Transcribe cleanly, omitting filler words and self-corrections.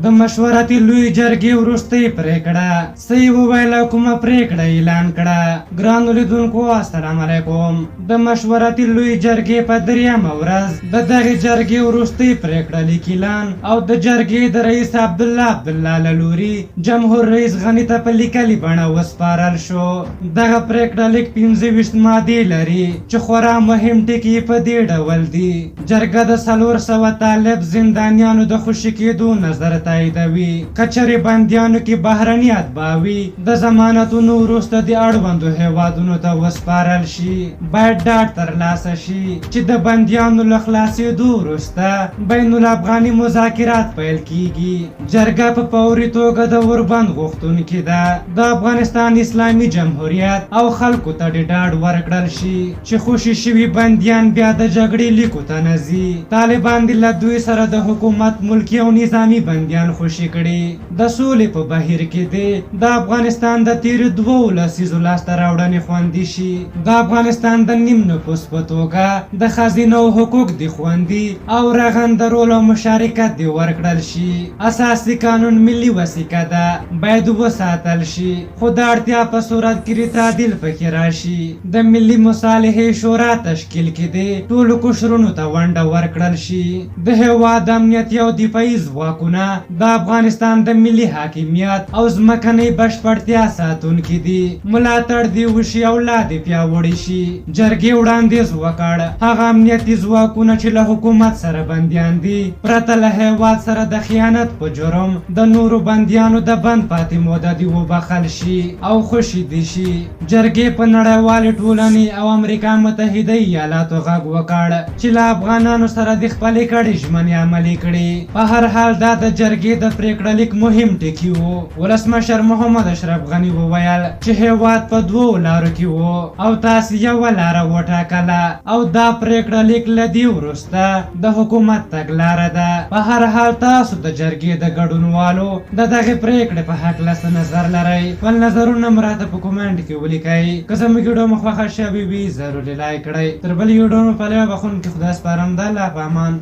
د مشورتي لوی جرګې وروستۍ پریکړه صحیح وویله کومه پریکړه اعلان کړه. ګرانو لیدونکو السلام علیکم. د مشورتي لوی جرګې په 3مه ورځ د دغې جرګې وروستۍ پریکړه لیک اعلان او د جرګې د رئیس عبدالله لوري جمهور رئیس غني ته په لیکلې بڼه وسپارل شو. دغه پریکړه لیک 25 مادې لري چې خورا مهم ټکي په دې ډول دي. جرګه د 400 طالب زندانیانو د خوشي کېدو نظر تاییدوي. کچرې بندیانو کې بهرني اتباع د ضمانتونو وروسته د اړوندو هیوادونو ته وسپارل شي. باید ډاډ ترلاسه شي چې د بندیانو له خلاصېدو وروسته بین الافغاني مذاکرات پیل کیږي. جرګه په فوري توګه د اوربند غوښتونکې ده د افغانستان اسلامي جمهوریت او خلکو ته ډاډ ورکړل شي چې خوشي شوي بندیان بیا د جګړې لیکو ته نه ځي. طالبان د له دوی سره د حکومت ملکي او نظامي بندیان خوشي کړي. د سولې په بهیر کې دی د افغانستان د تیرو 2 لسیزو لاسته راوړنې خوندي شي. د افغانستان د نیم نفوس په توګه د ښځینو حقوق د خوندي او رغنده رول او مشارکت دی ورکړل شي. اساسي قانون ملي وثیقه ده باید وساتل شي خو د اړتیا په صورت کې تعدیل پکې راشي. د ملي مصالحې شورا تشکیل کې دی ټولو قشرونو ته ونډه ورکړل شي. د هېواد امنیتي او دفاعي ځواکونه د افغانستان د ملي حاکمیت او ځمکنۍ بشپړتیا ساتونکي دي. ملاتړ دې وشي او لا دې پیاوړي شي. جرګې وړاندیز وکړ هغه امنیتي ځواکونه چې له حکومت سره بندیان دي پرته له هېواد سره د خیانت په جرم د نورو بندیانو د بند پاتې موده دې وبخښل شي او خوشي دي شي. جرګې په نړیوالې ټولنې او امریکا متحده ایالاتو غږ وکړ چې له افغانانو سره د خپلې کړې ژمنې عملي کړي. په هر حال دا د جرګې د پریکړه لیک مهم ټکي وو. ولسمشر محمد اشرف غني وویل چې هېواد په 2 لارو کې وو او تاسو یوه لاره وټاکله او دا پریکړه لیک له دې وروسته د حکومت تګلاره ده. په هر حال تاسو د جرګې د ګډونوالو د دغې پریکړې په هکله څه نظر لرئ؟ خپل نظرونه مو راته په کومنټ کې ولیکئ. که زموږ ویډیو مو خوښه شوې وي ضروري لایک کړئ. تر بلې ویډیو مو په لیوه بخښونکي خدای سپارم. د الله په امان.